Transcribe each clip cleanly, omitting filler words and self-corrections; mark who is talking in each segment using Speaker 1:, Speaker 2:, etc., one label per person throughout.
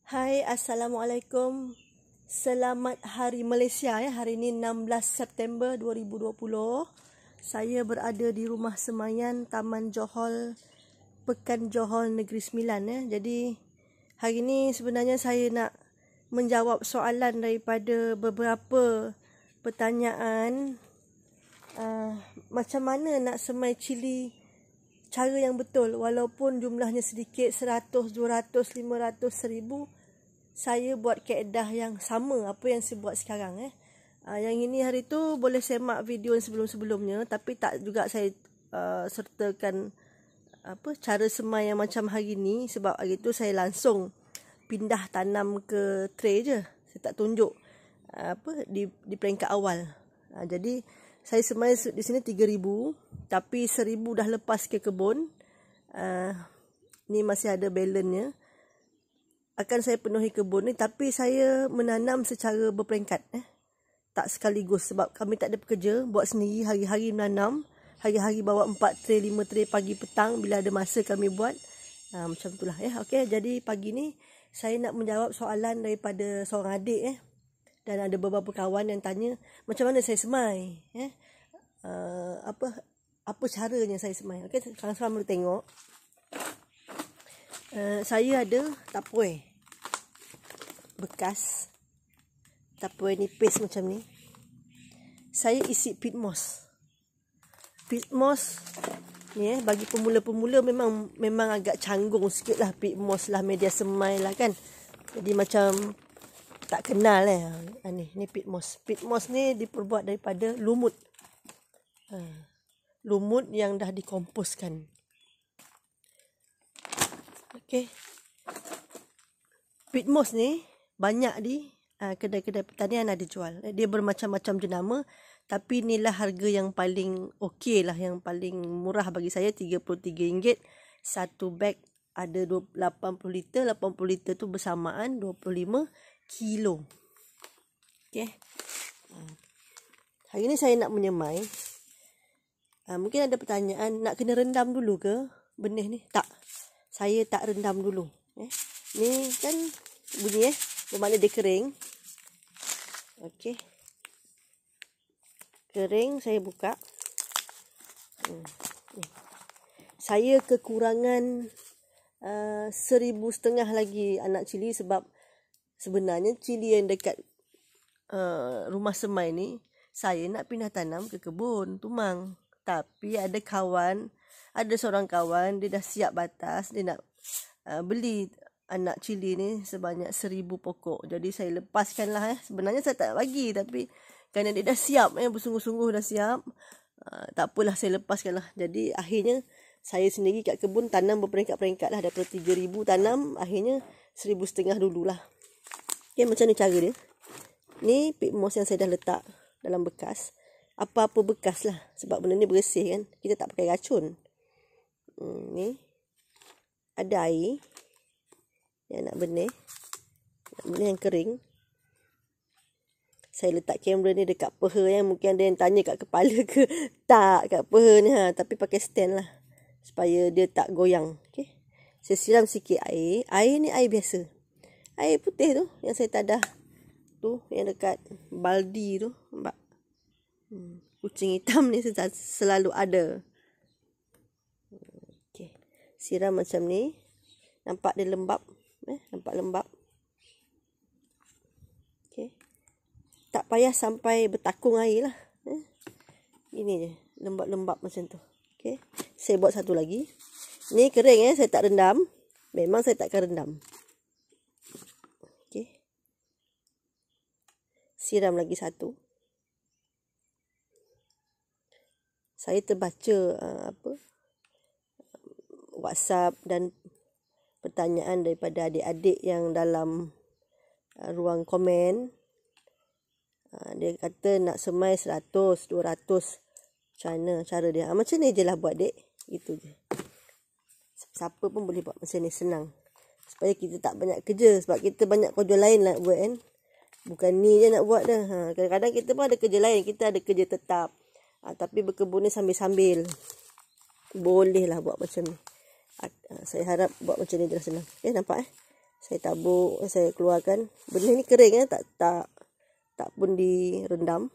Speaker 1: Hai, Assalamualaikum. Selamat Hari Malaysia ya. Hari ini 16 September 2020. Saya berada di Rumah Semayan Taman Johor, Pekan Johor Negeri Sembilan ya. Jadi hari ini sebenarnya saya nak menjawab soalan daripada beberapa pertanyaan macam mana nak semai cili cara yang betul walaupun jumlahnya sedikit 100, 200, 500, 1000. Saya buat kaedah yang sama apa yang saya buat sekarang yang ini hari tu boleh semak video yang sebelum-sebelumnya, tapi tak juga saya sertakan cara semai yang macam hari ni sebab hari tu saya langsung pindah tanam ke tray je. Saya tak tunjuk di peringkat awal. Jadi saya semai di sini 3000, tapi 1000 dah lepas ke kebun. Ni masih ada balance-nya. Akan saya penuhi kebun ni, tapi saya menanam secara berperingkat tak sekaligus sebab kami tak ada pekerja, buat sendiri, hari-hari menanam, hari-hari bawa 4 tray 5 tray pagi petang bila ada masa kami buat. Macam itulah ya. Okey, jadi pagi ni saya nak menjawab soalan daripada seorang adik dan ada beberapa kawan yang tanya macam mana saya semai apa caranya saya semai. Okey, sekarang boleh tengok. Saya ada tapoy bekas, tapoy nipis macam ni. Saya isi peat moss. Peat moss ni bagi pemula-pemula memang agak canggung sikit lah. Peat moss lah, media semai lah kan. Jadi macam tak kenal ni peat moss. Peat moss ni diperbuat daripada lumut. Lumut yang dah dikomposkan. Okey. Peat moss ni banyak di kedai-kedai pertanian ada jual. Dia bermacam-macam jenama, tapi inilah harga yang paling okey lah, yang paling murah bagi saya, RM33. Satu beg ada 80 liter. 80 liter tu bersamaan 25 kilo. Okey. Hari ni saya nak menyemai. Mungkin ada pertanyaan, nak kena rendam dulu ke benih ni? Tak. Saya tak rendam dulu. Ni kan bunyi bermakna dia kering. Okey. Kering, saya buka. Saya kekurangan 1,500 lagi anak cili sebab sebenarnya cili yang dekat rumah semai ni saya nak pindah tanam ke kebun Tumang. Tapi ada seorang kawan, dia dah siap batas, dia nak beli anak cili ni sebanyak 1000 pokok. Jadi saya lepaskan lah. Sebenarnya saya tak bagi, tapi kerana dia dah siap, bersungguh-sungguh dah siap, tak apalah, saya lepaskan lah. Jadi akhirnya saya sendiri kat kebun tanam berperingkat-peringkat lah. Daripada 3000 tanam, akhirnya 1500 dululah. Okay, macam ni cara dia. Ni peat moss yang saya dah letak dalam bekas. Apa-apa bekas lah, sebab benda ni bersih kan. Kita tak pakai racun. Ni ada air yang nak benih yang kering. Saya letak kamera ni dekat peha mungkin ada yang tanya kat kepala ke. Tak, kat peha ni tapi pakai stand lah supaya dia tak goyang. Okay. Saya siram sikit air. Air ni air biasa, air putih tu yang saya tadah tu, yang dekat baldi tu. Nampak? Kucing hitam ni selalu ada. Okay. Siram macam ni. Nampak dia lembab. Nampak lembab. Okay. Tak payah sampai bertakung air lah. Ini je. Lembab-lembab macam tu. Okay. Saya buat satu lagi. Ni kering saya tak rendam. Memang saya takkan rendam. Okay. Siram lagi satu. Saya terbaca WhatsApp dan pertanyaan daripada adik-adik yang dalam ruang komen. Dia kata nak semai 100, 200. Macam mana cara dia? Macam ni je lah buat, dek. Gitu je. Siapa pun boleh buat macam ni, senang. Supaya kita tak banyak kerja. Sebab kita banyak kerja lain nak buat kan. Bukan ni je nak buat dah. Kadang-kadang kita pun ada kerja lain. Kita ada kerja tetap. Tapi berkebun ni sambil-sambil. Boleh lah buat macam ni. Saya harap buat macam ni dah senang. Nampak Saya tabur, saya keluarkan. Benih ni kering tak pun direndam.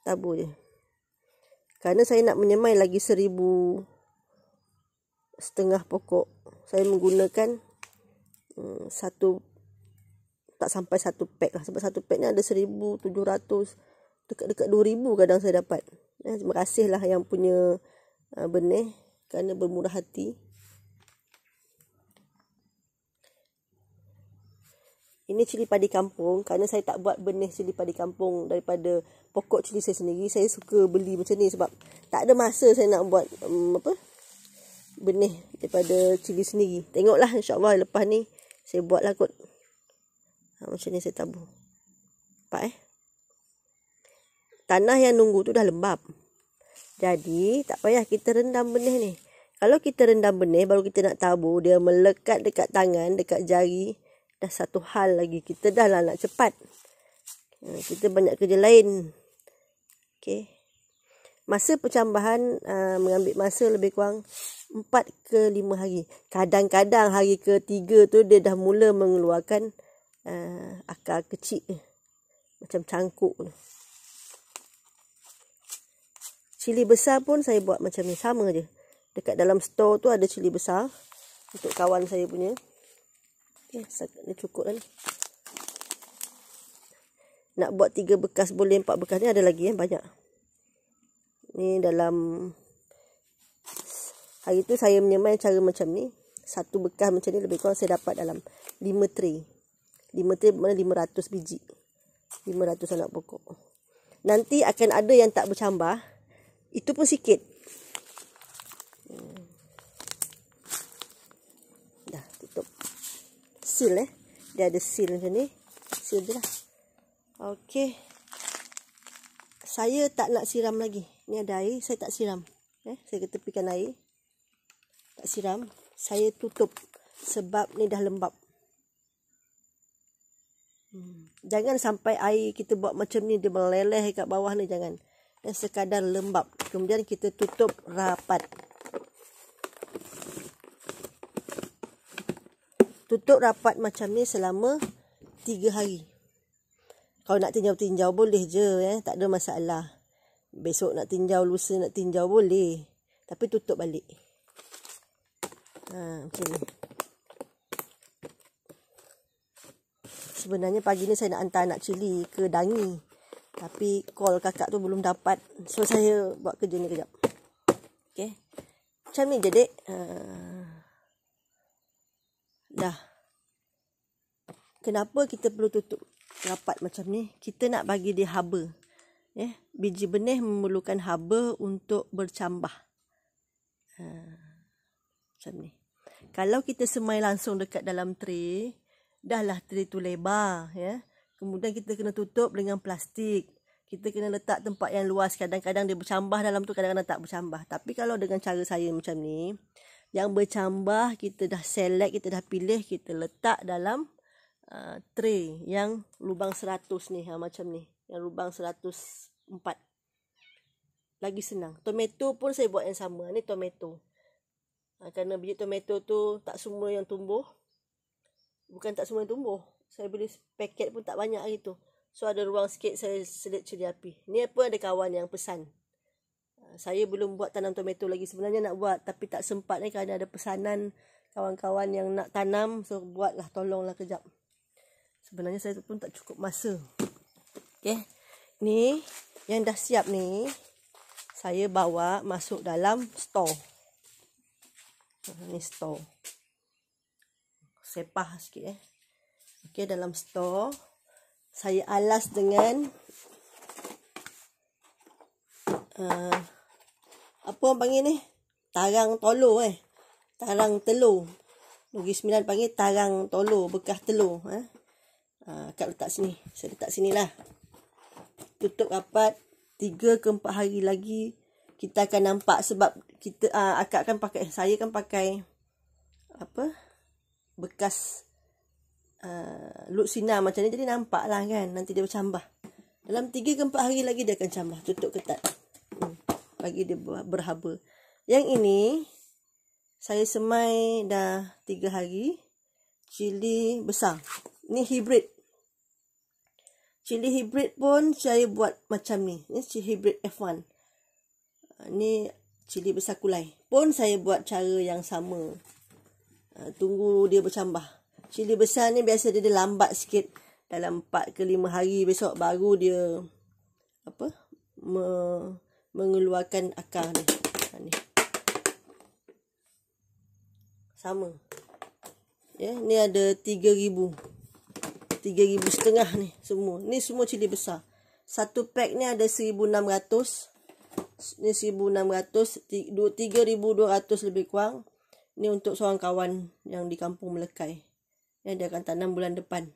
Speaker 1: Tabur je. Kerana saya nak menyemai lagi 1,500 pokok. Saya menggunakan tak sampai 1 pack lah. Sebab 1 pack ni ada 1,700, dekat 2,000 kadang saya dapat. Terima kasih lah yang punya benih kerana bermurah hati. Ini cili padi kampung. Kerana saya tak buat benih cili padi kampung daripada pokok cili saya sendiri. Saya suka beli macam ni sebab tak ada masa saya nak buat benih daripada cili sendiri. Tengoklah, insyaAllah lepas ni saya buatlah kot. Macam ni saya tabur. Nampak Tanah yang nunggu tu dah lembab. Jadi tak payah kita rendam benih ni. Kalau kita rendam benih baru kita nak tabur, dia melekat dekat tangan, dekat jari. Dah satu hal lagi. Kita dah lah nak cepat. Kita banyak kerja lain. Okay. Masa percambahan mengambil masa lebih kurang 4 ke 5 hari. Kadang-kadang hari ke-3 tu dia dah mula mengeluarkan akar kecil. Macam cangkuk tu. Cili besar pun saya buat macam ni. Sama je. Dekat dalam store tu ada cili besar. Untuk kawan saya punya. Okay, ni cukup lah ni. Nak buat 3 bekas boleh 4 bekas ni ada lagi banyak. Ni dalam hari tu saya menyemai cara macam ni. 1 bekas macam ni lebih kurang saya dapat dalam 5 tray. 5 tray bermakna 500 biji. 500 anak pokok. Nanti akan ada yang tak bercambah. Itu pun sikit. Dah tutup. Seal Dia ada seal macam ni. Seal je lah. Okey. Saya tak nak siram lagi. Ni ada air, saya tak siram. Saya ketepikan air. Tak siram. Saya tutup. Sebab ni dah lembab. Jangan sampai air kita buat macam ni dia meleleh kat bawah ni, jangan. Dan sekadar lembab. Kemudian kita tutup rapat. Tutup rapat macam ni selama 3 hari. Kalau nak tinjau-tinjau boleh je. Tak ada masalah. Besok nak tinjau, lusa nak tinjau boleh. Tapi tutup balik. Macam ni. Sebenarnya pagi ni saya nak hantar anak cili ke Dangi. Tapi call kakak tu belum dapat. So saya buat kerja ni kejap. Okay. Macam ni je dek. Dah. Kenapa kita perlu tutup rapat macam ni? Kita nak bagi dia haba. Biji benih memerlukan haba untuk bercambah. Macam ni. Kalau kita semai langsung dekat dalam tray, dahlah tray tu lebar. Kemudian kita kena tutup dengan plastik. Kita kena letak tempat yang luas. Kadang-kadang dia bercambah dalam tu, kadang-kadang tak bercambah. Tapi kalau dengan cara saya macam ni, yang bercambah kita dah select, kita dah pilih, kita letak dalam tray yang lubang 100 ni. Macam ni. Yang lubang 104. Lagi senang. Tomato pun saya buat yang sama. Ni tomato. Kerana biji tomato tu tak semua yang tumbuh. Bukan tak semua yang tumbuh. Saya beli paket pun tak banyak gitu. So ada ruang sikit saya selit cili api. Ni apa, ada kawan yang pesan. Saya belum buat tanam tomato lagi. Sebenarnya nak buat tapi tak sempat kerana ada pesanan kawan-kawan yang nak tanam. So buatlah, tolonglah kejap. Sebenarnya saya pun tak cukup masa. Okay. Ni yang dah siap ni saya bawa masuk dalam store. Ni store. Sepah sikit Okey, dalam store saya alas dengan apa orang panggil ni? Tarang tolo Tarang telur. Negeri Sembilan panggil tarang tolo, bekas telur Akak letak sini. Saya letak sinilah. Tutup rapat. 3 ke 4 hari lagi kita akan nampak sebab kita akak akan pakai, saya kan pakai apa? Bekas lut sinar macam ni, jadi nampak lah kan, nanti dia bercambah. Dalam 3 ke 4 hari lagi dia akan cambah. Tutup ketat. Bagi dia berhaba. Yang ini saya semai dah 3 hari. cili besar. Ni hibrid. Cili hibrid pun saya buat macam ni. Ni cili hibrid F1. Ni cili besar kulai. Pun saya buat cara yang sama. Tunggu dia bercambah. Cili besar ni biasa dia lambat sikit. Dalam 4 ke 5 hari besok baru dia mengeluarkan akar ni. Ni. Sama. Ya, ni ada 3,000. 3,500 ni semua. Ni semua cili besar. Satu pack ni ada 1,600. Ni 1,600, 3,200 lebih kurang. Ni untuk seorang kawan yang di kampung Melekai. Ya, dia akan tanam bulan depan.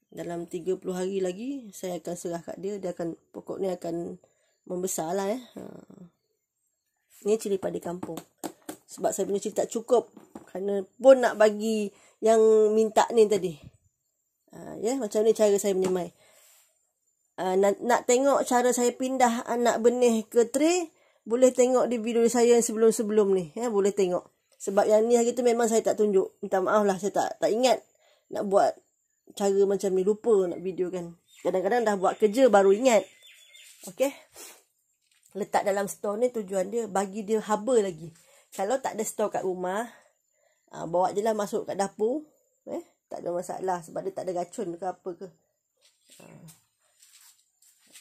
Speaker 1: Dalam 30 hari lagi saya akan serah kat dia. Dia akan, pokok ni akan membesar lah ya. Ni cili padi kampung. Sebab saya punya cili tak cukup. Kerana pun nak bagi yang minta ni tadi. Ya, macam ni cara saya menyemai. Nak tengok cara saya pindah anak benih ke tray, boleh tengok di video saya yang sebelum-sebelum ni. Ya, boleh tengok. Sebab yang ni hari tu memang saya tak tunjuk. Minta maaf lah, saya tak ingat nak buat cara macam ni. Lupa nak video kan. Kadang-kadang dah buat kerja baru ingat. Okey. Letak dalam store ni tujuan dia bagi dia haba lagi. Kalau tak ada store kat rumah, bawa je lah masuk kat dapur. Tak ada masalah sebab dia tak ada racun ke apa ke.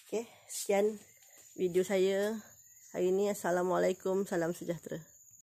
Speaker 1: Okey, sekian video saya hari ni. Assalamualaikum, salam sejahtera.